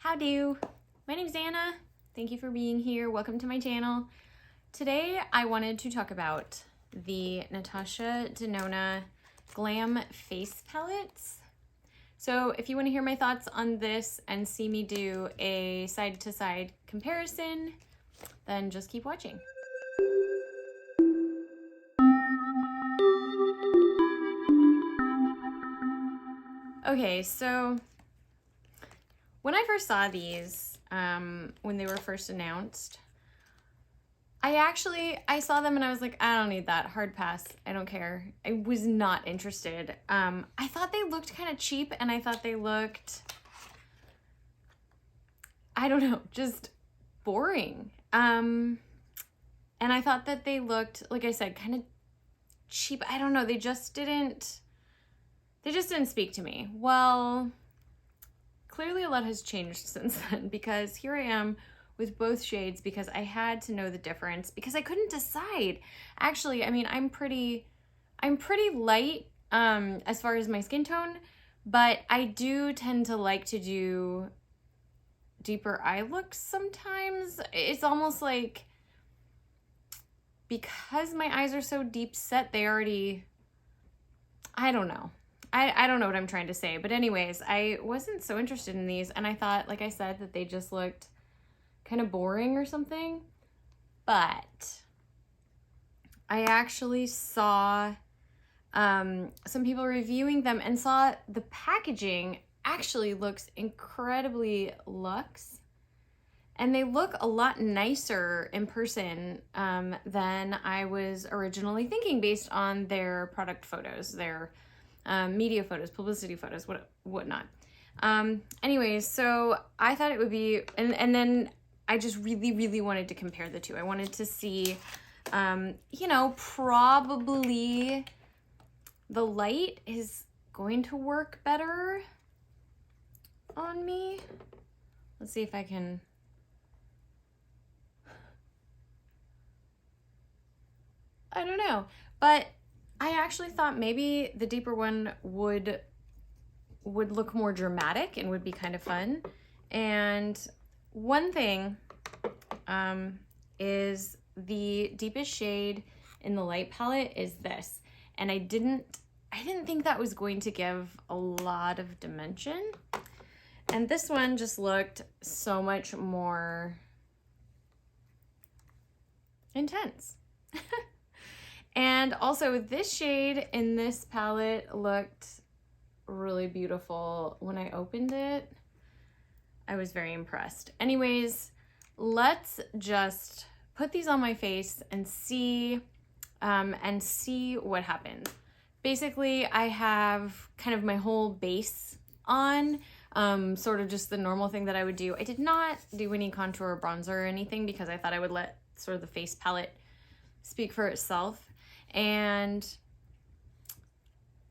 Howdo! My name's Anna. Thank you for being here. Welcome to my channel. Today I wanted to talk about the Natasha Denona Glam face palettes. So if you want to hear my thoughts on this and see me do a side-to-side comparison, then just keep watching. Okay, so when I first saw these, when they were first announced, I saw them and I was like, I don't need that, hard pass, I don't care. I was not interested. I thought they looked kind of cheap and I thought they looked, I don't know, just boring. And I thought that they looked, like I said, kind of cheap. I don't know, they just didn't speak to me. Well, clearly a lot has changed since then, because here I am with both shades because I had to know the difference because I couldn't decide. Actually, I mean, I'm pretty light as far as my skin tone, but I do tend to like to do deeper eye looks sometimes. It's almost like because my eyes are so deep set, they already, I don't know. I don't know what I'm trying to say, but anyways, I wasn't so interested in these, and I thought, like I said, that they just looked kind of boring or something. But I actually saw some people reviewing them and saw the packaging actually looks incredibly luxe, and they look a lot nicer in person than I was originally thinking based on their product photos, their media photos, publicity photos, whatnot. Anyways, so I thought it would be, and then I just really wanted to compare the two. I wanted to see, you know, probably the light is going to work better on me. Let's see if I can. I don't know, but I actually thought maybe the deeper one would look more dramatic and would be kind of fun. And one thing is the deepest shade in the light palette is this, and I didn't think that was going to give a lot of dimension. And this one just looked so much more intense. And also this shade in this palette looked really beautiful. When I opened it, I was very impressed. Anyways, let's just put these on my face and see what happens. Basically, I have kind of my whole base on, sort of just the normal thing that I would do. I did not do any contour or bronzer or anything because I thought I would let sort of the face palette speak for itself. And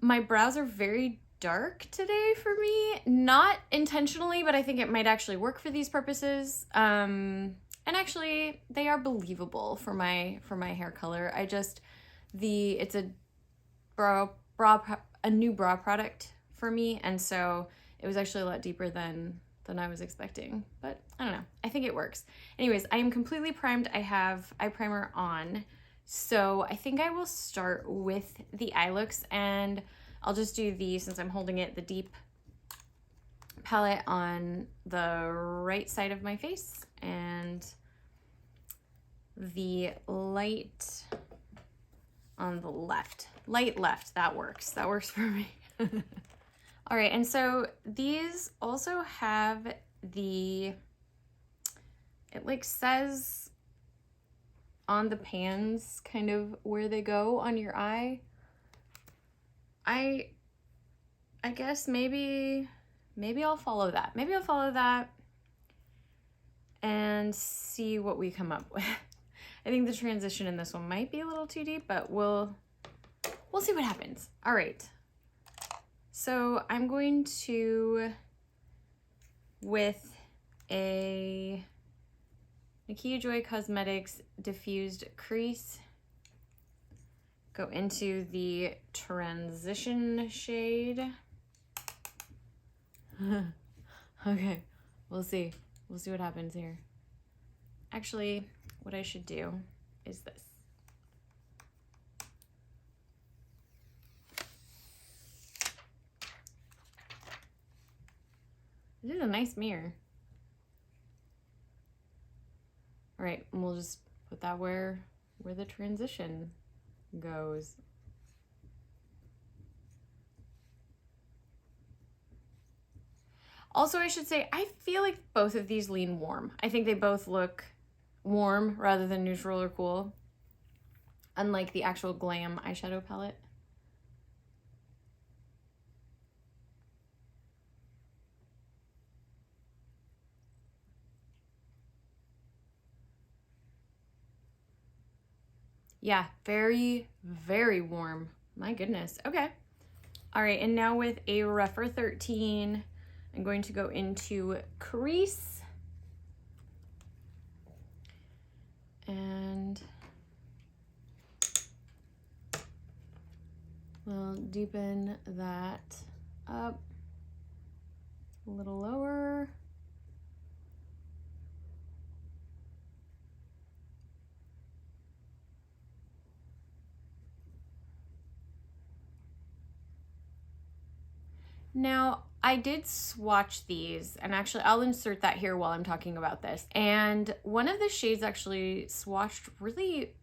my brows are very dark today for me, not intentionally, but I think it might actually work for these purposes. And actually they are believable for my hair color. It's a new brow product for me, and so it was actually a lot deeper than I was expecting, but I don't know, I think it works. Anyways, I am completely primed. I have eye primer on. So I think I will start with the eye looks, and I'll just do since I'm holding it, the deep palette on the right side of my face and the light on the left. Light left, that works for me. All right, and so these also have it like says on the pans kind of where they go on your eye. I guess maybe I'll follow that. Maybe I'll follow that and see what we come up with. I think the transition in this one might be a little too deep, but we'll see what happens. All right. So I'm going to, with a Nakia Joy Cosmetics Diffused Crease, go into the transition shade. Okay, We'll see. We'll see what happens here. Actually, what I should do is this. This is a nice mirror. All right, and we'll just put that where the transition goes. Also, I should say, I feel like both of these lean warm. I think they both look warm rather than neutral or cool, unlike the actual Glam eyeshadow palette. Yeah, very, very warm. My goodness. Okay. All right, and now with a rougher 13, I'm going to go into crease. And we'll deepen that up a little lower. Now, I did swatch these, and actually I'll insert that here while I'm talking about this. And one of the shades actually swatched really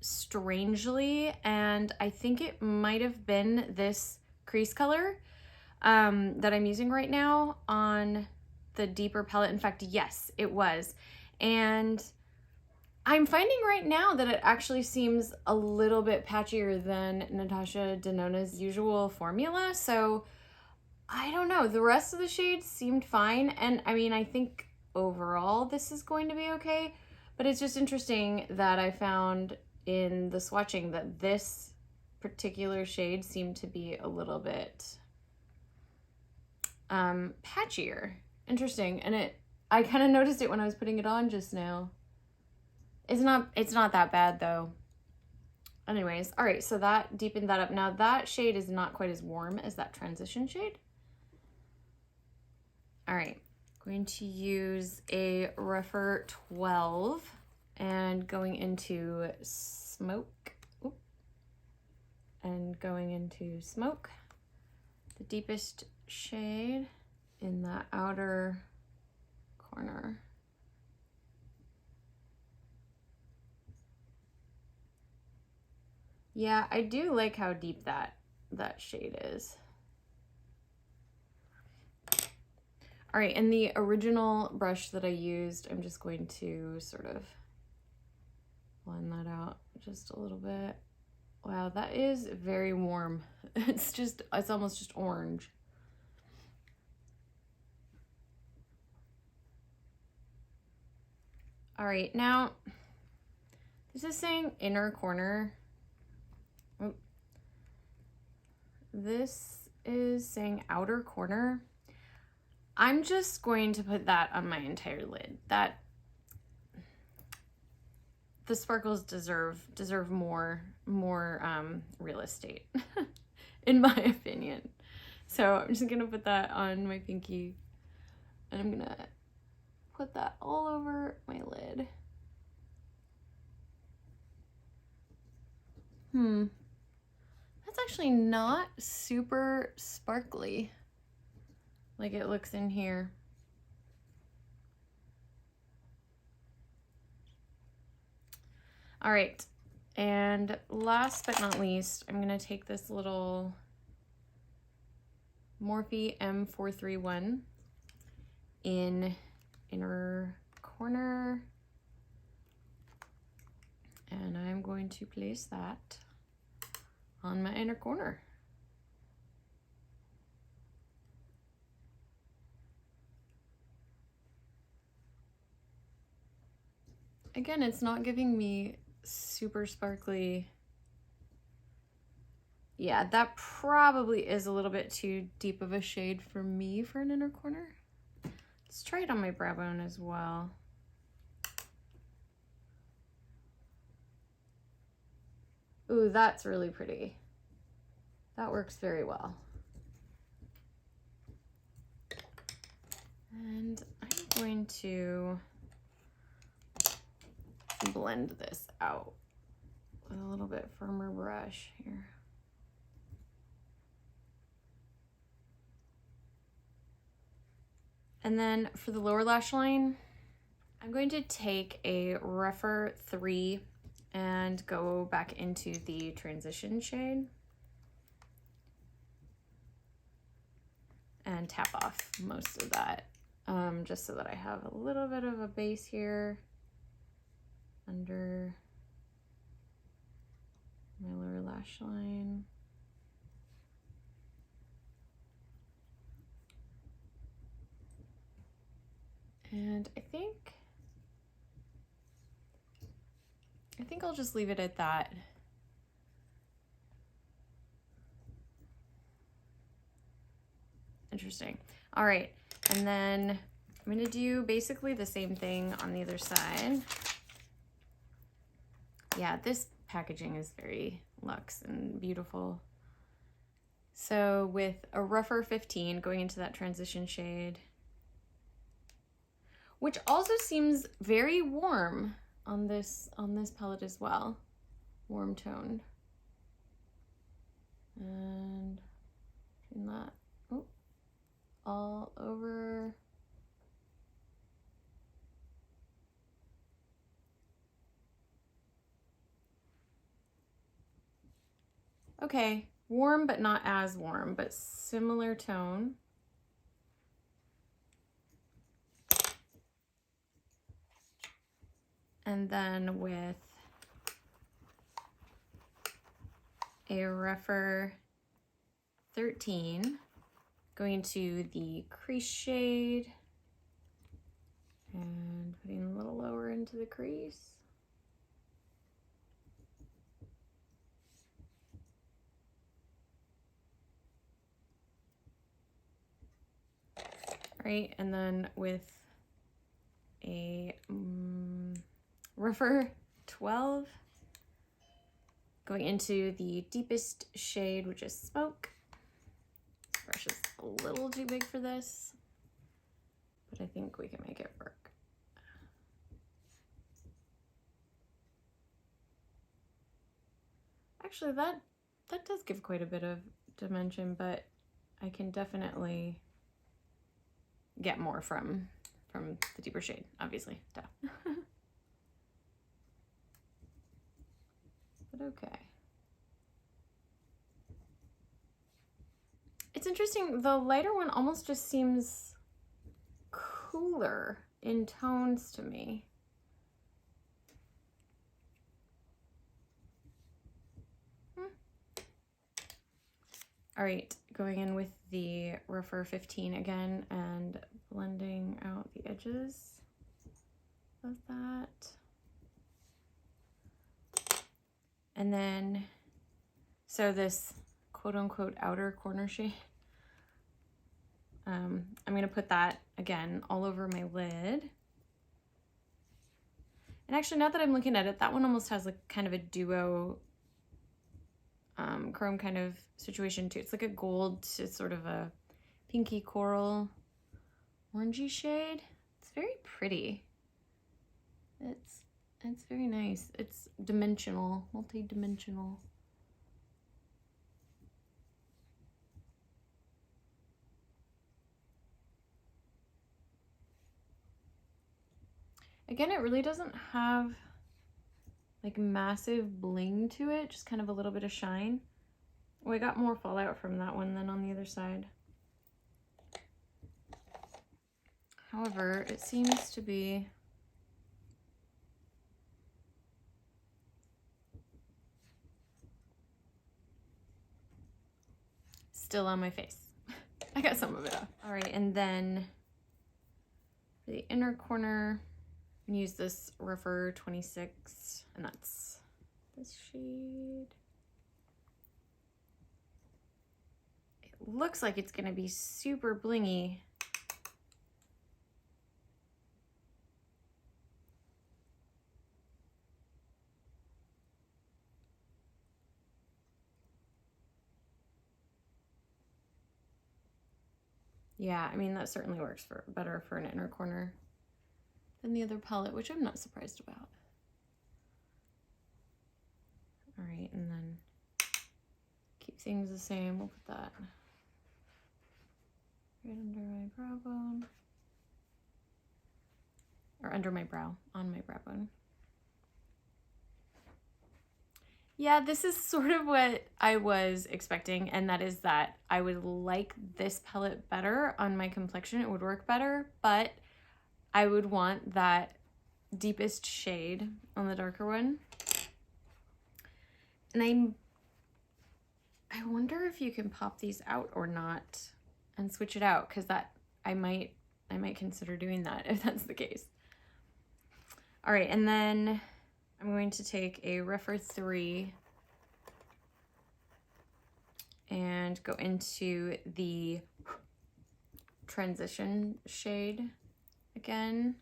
strangely, and I think it might have been this crease color that I'm using right now on the deeper palette. In fact, yes, it was. And I'm finding right now that it actually seems a little bit patchier than Natasha Denona's usual formula. So I don't know. The rest of the shades seemed fine. And I mean, I think overall this is going to be okay. But it's just interesting that I found in the swatching that this particular shade seemed to be a little bit patchier. Interesting. And I kind of noticed it when I was putting it on just now. It's not that bad though. Anyways, all right, so that deepened that up. Now that shade is not quite as warm as that transition shade. All right, going to use a rougher 12 and going into smoke. Oop. And going into smoke, the deepest shade in the outer corner. Yeah, I do like how deep that shade is. All right, and the original brush that I used, I'm just going to sort of blend that out just a little bit. Wow, that is very warm. It's almost just orange. All right, now this is saying inner corner. Oh. This is saying outer corner. I'm just going to put that on my entire lid. The sparkles deserve more real estate, in my opinion. So I'm just gonna put that on my pinky, and I'm gonna put that all over my lid. That's actually not super sparkly like it looks in here. All right, and last but not least, I'm gonna take this little Morphe M431 in inner corner, and I'm going to place that on my inner corner. Again, it's not giving me super sparkly. Yeah, that probably is a little bit too deep of a shade for me for an inner corner. Let's try it on my brow bone as well. Ooh, that's really pretty. That works very well. And I'm to blend this out with a little bit firmer brush here. And then for the lower lash line, I'm going to take a rougher 3 and go back into the transition shade and tap off most of that, just so that I have a little bit of a base here under my lower lash line. And I think I'll just leave it at that. Interesting. All right, and then I'm gonna do basically the same thing on the other side. Yeah, this packaging is very luxe and beautiful. So with a rougher 15 going into that transition shade, which also seems very warm on this palette as well, warm toned. And doing that all over. Okay, warm but not as warm, but similar tone. And then with a rougher 13, going to the crease shade and putting a little lower into the crease. Right, and then with a rougher 12, going into the deepest shade, which is Smoke. Brush is a little too big for this, but I think we can make it work. Actually, that does give quite a bit of dimension, but I can definitely get more from the deeper shade, obviously, duh. But okay. It's interesting, the lighter one almost just seems cooler in tones to me. All right, going in with the rougher 15 again and blending out the edges of that. And then, so this quote unquote outer corner shade, I'm gonna put that again all over my lid. And actually, now that I'm looking at it, that one almost has like kind of a duo chrome kind of situation too. It's like a gold to sort of a pinky coral orangey shade. It's very pretty. It's very nice. It's dimensional, multi-dimensional. Again, it really doesn't have like massive bling to it, just kind of a little bit of shine. Oh, I got more fallout from that one than on the other side. However, it seems to be still on my face. I got some of it off. All right, and then for the inner corner, I'm gonna use this rougher 26, and that's this shade. It looks like it's gonna be super blingy. Yeah, I mean, that certainly works better for an inner corner. than the other palette, which I'm not surprised about. All right, and then keep things the same. We'll put that right under my brow bone. Or under my brow, on my brow bone. Yeah, this is sort of what I was expecting, and that is that I would like this palette better on my complexion. It would work better, but I would want that deepest shade on the darker one. And I wonder if you can pop these out or not and switch it out, because that I might consider doing that if that's the case. All right, and then I'm going to take a Rephr 3 and go into the transition shade again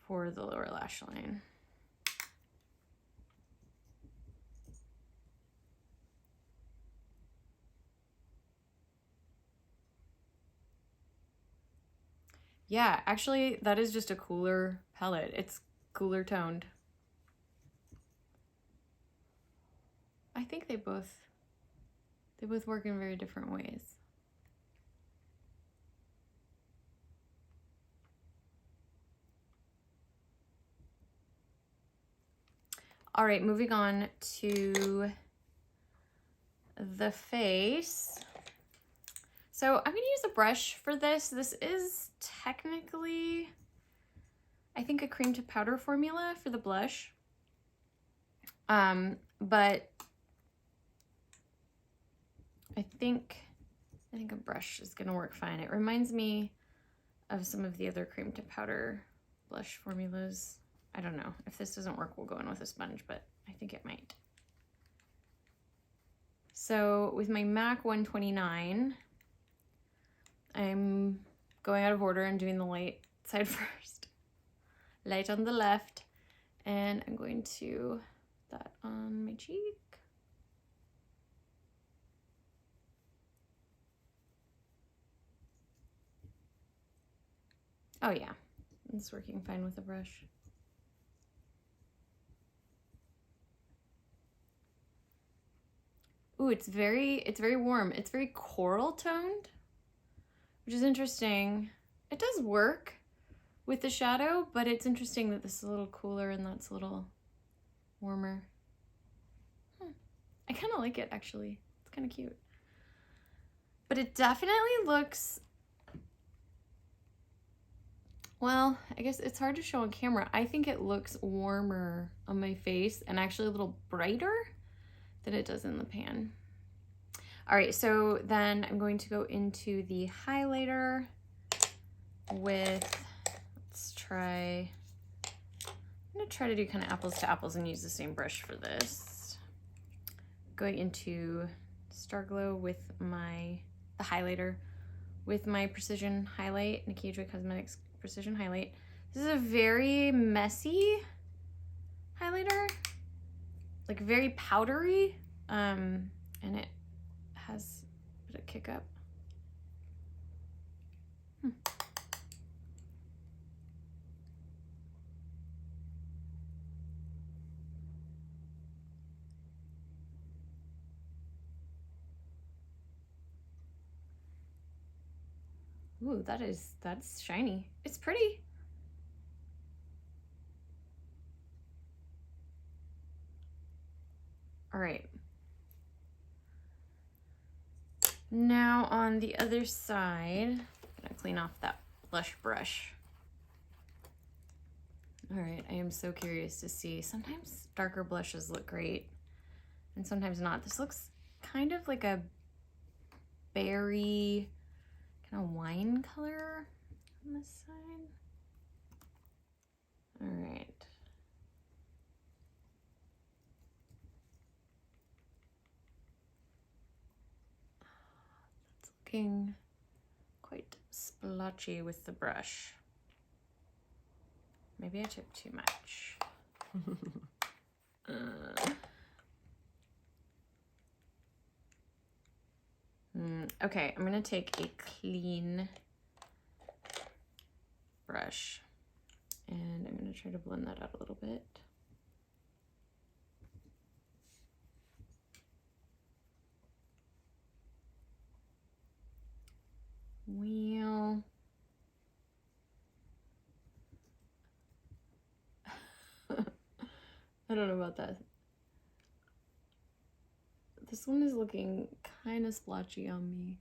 for the lower lash line. Yeah, actually, that is just a cooler palette. It's cooler toned. I think they both work in very different ways. All right, moving on to the face. So I'm gonna use a brush for this. This is technically, I think, a cream to powder formula for the blush. But I think a brush is gonna work fine. It reminds me of some of the other cream to powder blush formulas. I don't know. If this doesn't work, we'll go in with a sponge, but I think it might. So with my MAC 129, I'm going out of order and doing the light side first. Light on the left, and I'm going to put that on my cheek. Oh yeah, it's working fine with the brush. Ooh, it's very warm. It's very coral toned, which is interesting. It does work with the shadow, but it's interesting that this is a little cooler and that's a little warmer. I kind of like it, actually. It's kind of cute. But it definitely looks, well, I guess it's hard to show on camera. I think it looks warmer on my face and actually a little brighter than it does in the pan. All right, so then I'm going to go into the highlighter with, I'm gonna try to do kind of apples to apples and use the same brush for this. Going into Star Glow with the highlighter with my Precision Highlight, Nikki Joy Cosmetics Precision Highlight. This is a very messy highlighter, like very powdery, and it has a bit of kick up. Ooh, that's shiny. It's pretty. All right. Now on the other side, I'm gonna clean off that blush brush. All right, I am so curious to see. Sometimes darker blushes look great and sometimes not. This looks kind of like a berry, kind of wine color on this side. All right. That's looking quite splotchy with the brush. Maybe I took too much. Okay, I'm gonna take a clean brush And I'm going to try to blend that out a little bit. Well, I don't know about that. This one is looking kind of splotchy on me.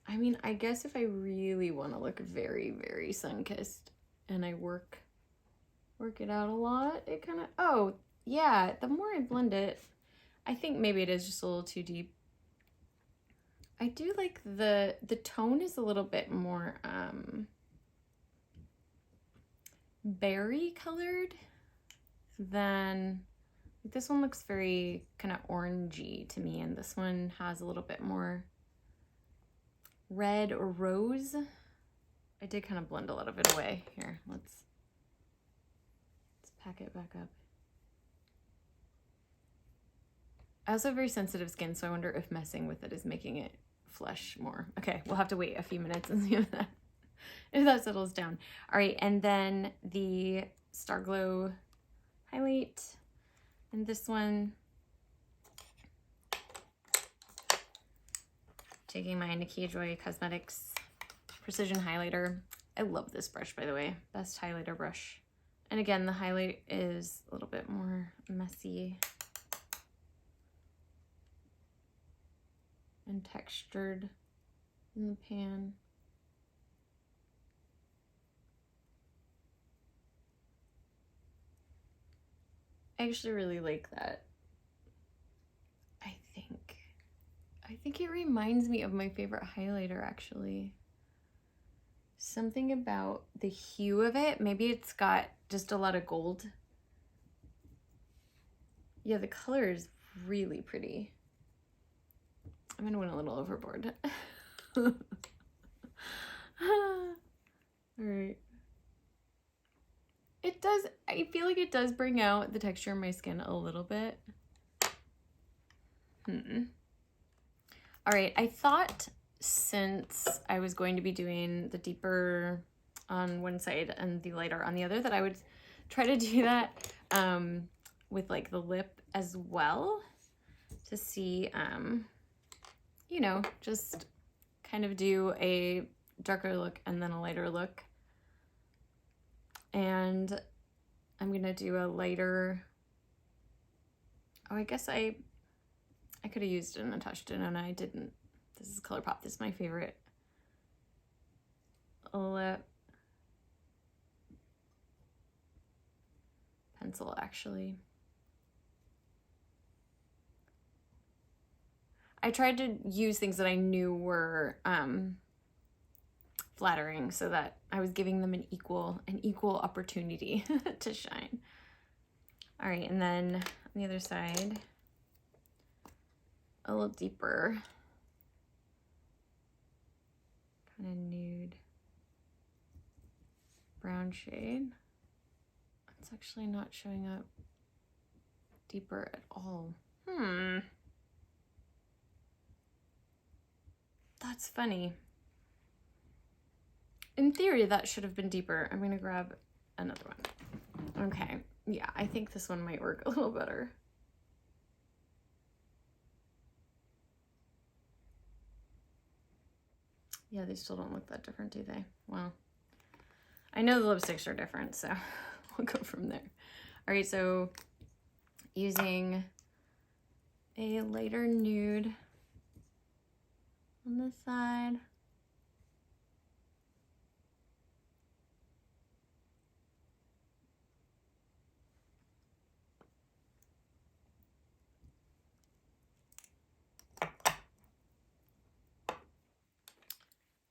I mean, I guess if I really want to look very, very sun-kissed and I work it out a lot, it kind of, oh, yeah, the more I blend it, I think maybe it is just a little too deep. I do like the tone is a little bit more berry colored than, this one looks very kind of orangey to me, and this one has a little bit more red or rose. I did kind of blend a lot of it away. Here, let's pack it back up. I also have very sensitive skin, so I wonder if messing with it is making it flush more. Okay, we'll have to wait a few minutes and see if that settles down. All right, and then the Star Glow highlight, and this one, taking my Nikki Joy Cosmetics Precision Highlighter. I love this brush, by the way. Best highlighter brush. And again, the highlight is a little bit more messy and textured in the pan. I actually really like that. I think it reminds me of my favorite highlighter, actually. Something about the hue of it. Maybe it's got just a lot of gold. Yeah, the color is really pretty. I'm gonna went a little overboard. All right. It does, I feel like it does bring out the texture of my skin a little bit. All right, I thought since I was going to be doing the deeper on one side and the lighter on the other, that I would try to do that with like the lip as well, to see, you know, just kind of do a darker look and then a lighter look. And I'm gonna do a lighter, oh, I guess I could have used a Natasha Denona. I didn't. This is Colourpop. This is my favorite lip pencil, actually. I tried to use things that I knew were flattering, so that I was giving them an equal opportunity to shine. All right, and then on the other side, a little deeper, kind of nude brown shade. It's actually not showing up deeper at all. That's funny. In theory, that should have been deeper. I'm gonna grab another one. Okay, yeah, I think this one might work a little better. Yeah, they still don't look that different, do they? Well, I know the lipsticks are different, so we'll go from there. All right, so using a lighter nude on this side.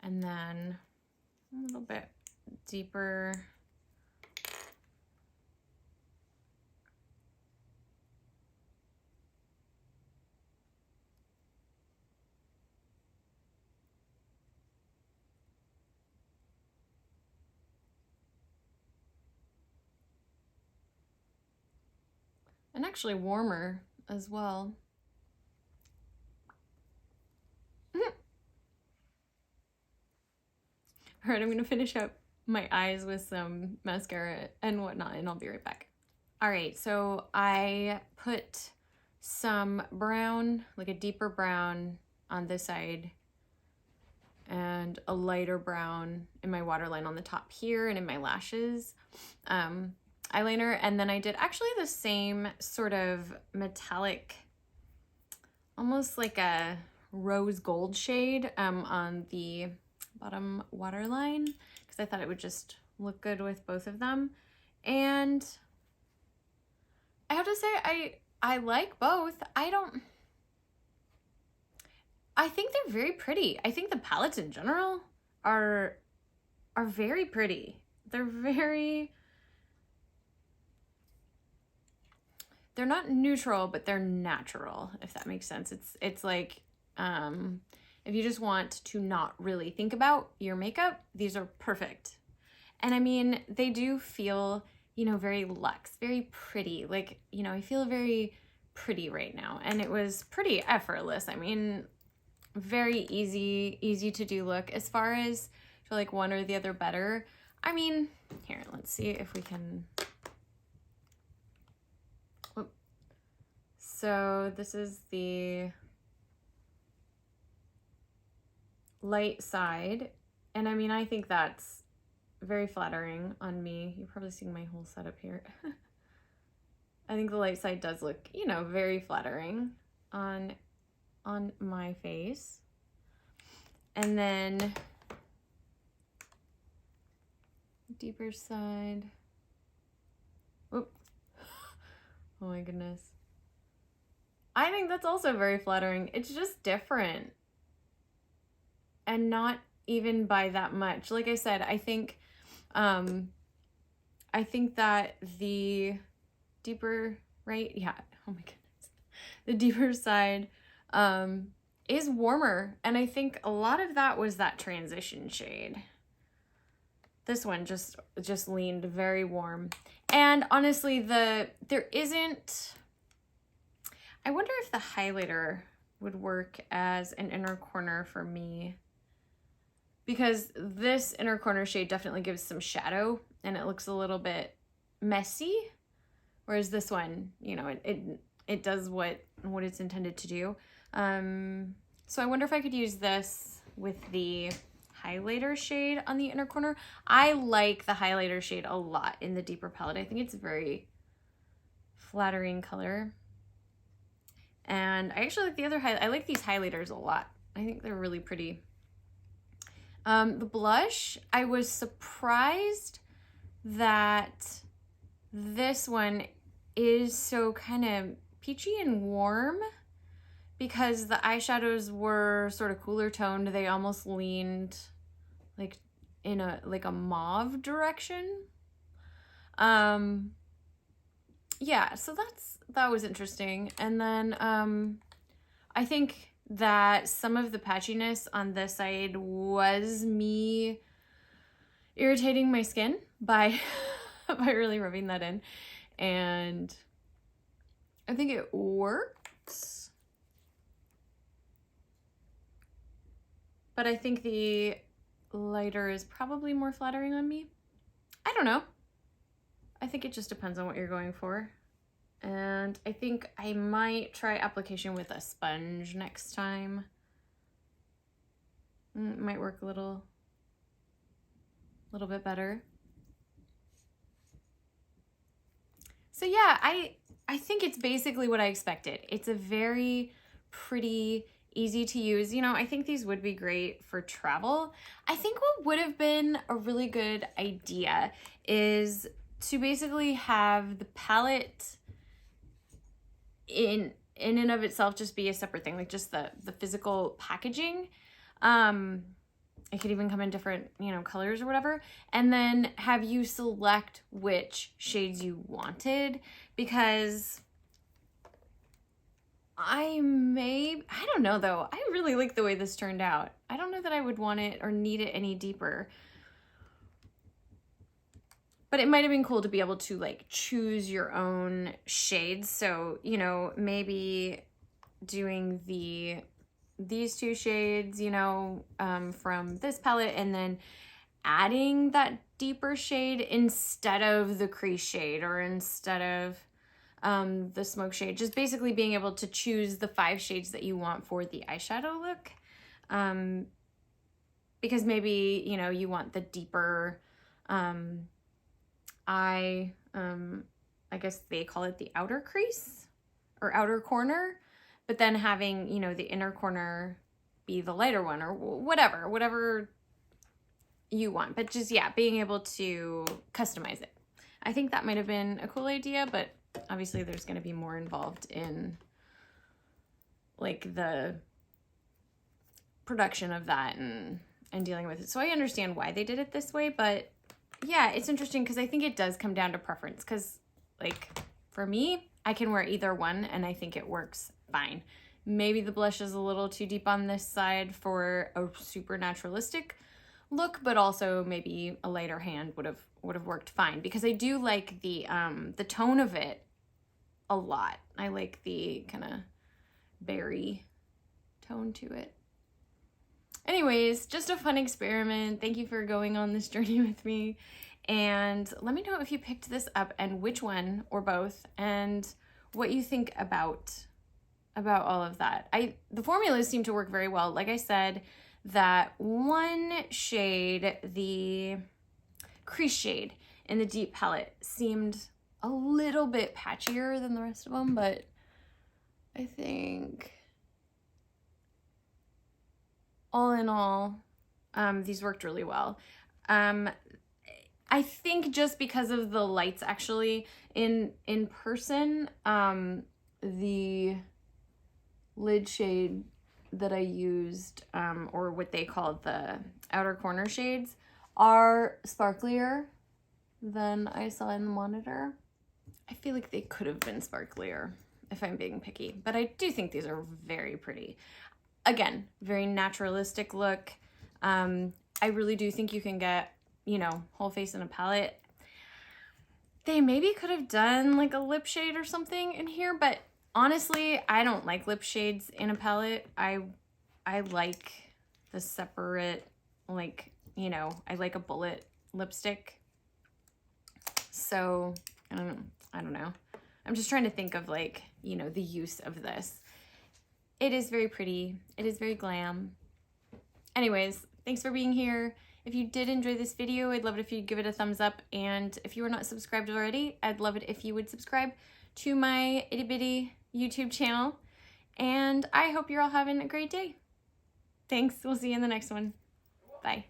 And then a little bit deeper. actually warmer as well. All right, I'm gonna finish up my eyes with some mascara and whatnot, and I'll be right back. All right, so I put some brown, like a deeper brown on this side, and a lighter brown in my waterline on the top here and in my lashes eyeliner. And then I did actually the same sort of metallic, almost like a rose gold shade on the bottom waterline, because I thought it would just look good with both of them. And I have to say, I like both. I think they're very pretty. I think the palettes in general are very pretty. They're not neutral, but they're natural, if that makes sense. It's like, if you just want to not really think about your makeup, these are perfect. And I mean, they do feel, you know, very luxe, very pretty. Like, you know, I feel very pretty right now. And it was pretty effortless. I mean, very easy to do look. As far as for like one or the other better, I mean, here, let's see if we can. Whoop. So this is the light side, and I mean, I think that's very flattering on me. You're probably seeing my whole setup here. I think the light side does look, you know, very flattering on my face. And then deeper side. Oop. Oh my goodness. I think that's also very flattering. It's just different. And not even by that much. Like I said, I think that the deeper, right? Yeah. Oh my goodness. The deeper side is warmer. And I think a lot of that was that transition shade. This one just leaned very warm. And honestly, there isn't, I wonder if the highlighter would work as an inner corner for me, because this inner corner shade definitely gives some shadow and it looks a little bit messy, whereas this one, you know, it does what it's intended to do. So I wonder if I could use this with the highlighter shade on the inner corner. I like the highlighter shade a lot in the deeper palette. I think it's a very flattering color. And I actually like the other I like these highlighters a lot. I think they're really pretty. The blush, I was surprised that this one is so kind of peachy and warm, because the eyeshadows were sort of cooler toned. They almost leaned like in a mauve direction. Yeah, so that was interesting. And then I think that some of the patchiness on this side was me irritating my skin by by really rubbing that in, and I think it worked. But I think the lighter is probably more flattering on me. I don't know. I think it just depends on what you're going for. And I think I might try application with a sponge next time. It might work a little bit better. So yeah, I think it's basically what I expected. It's a very pretty, easy to use. You know, I think these would be great for travel. I think what would have been a really good idea is to basically have the palette in and of itself just be a separate thing, like just the physical packaging. It could even come in different, you know, colors or whatever, and then have you select which shades you wanted, because I don't know though. I really like the way this turned out. I don't know that I would want it or need it any deeper. but it might have been cool to be able to like choose your own shades. So, you know, maybe doing these two shades, you know, from this palette, and then adding that deeper shade instead of the crease shade or instead of the smoke shade. Just basically being able to choose the 5 shades that you want for the eyeshadow look. Because maybe, you know, you want the deeper I guess they call it the outer crease or outer corner, but then having, you know, the inner corner be the lighter one, or whatever you want. But just, yeah, being able to customize it. I think that might have been a cool idea, but obviously there's going to be more involved in like the production of that and dealing with it. So I understand why they did it this way, but yeah, it's interesting because I think it does come down to preference, because like for me, I can wear either one and I think it works fine. Maybe the blush is a little too deep on this side for a super naturalistic look, but also maybe a lighter hand would have worked fine, because I do like the tone of it a lot. I like the kind of berry tone to it. Anyways, just a fun experiment. Thank you for going on this journey with me. And let me know if you picked this up and which one or both, and what you think about all of that. The formulas seem to work very well. Like I said, that one shade, the crease shade in the deep palette, seemed a little bit patchier than the rest of them, but I think all in all, these worked really well. I think just because of the lights, actually, in person, the lid shade that I used, or what they called the outer corner shades, are sparklier than I saw in the monitor. I feel like they could have been sparklier if I'm being picky, but I do think these are very pretty. Again, very naturalistic look. I really do think you can get, you know, whole face in a palette. They maybe could have done like a lip shade or something in here, but honestly, I don't like lip shades in a palette. I like the separate, like, you know, I like a bullet lipstick. So, I don't know. I'm just trying to think of, like, you know, the use of this. It is very pretty. It is very glam. Anyways, thanks for being here. If you did enjoy this video, I'd love it if you'd give it a thumbs up. And if you are not subscribed already, I'd love it if you would subscribe to my itty bitty YouTube channel. And I hope you're all having a great day. Thanks. We'll see you in the next one. Bye.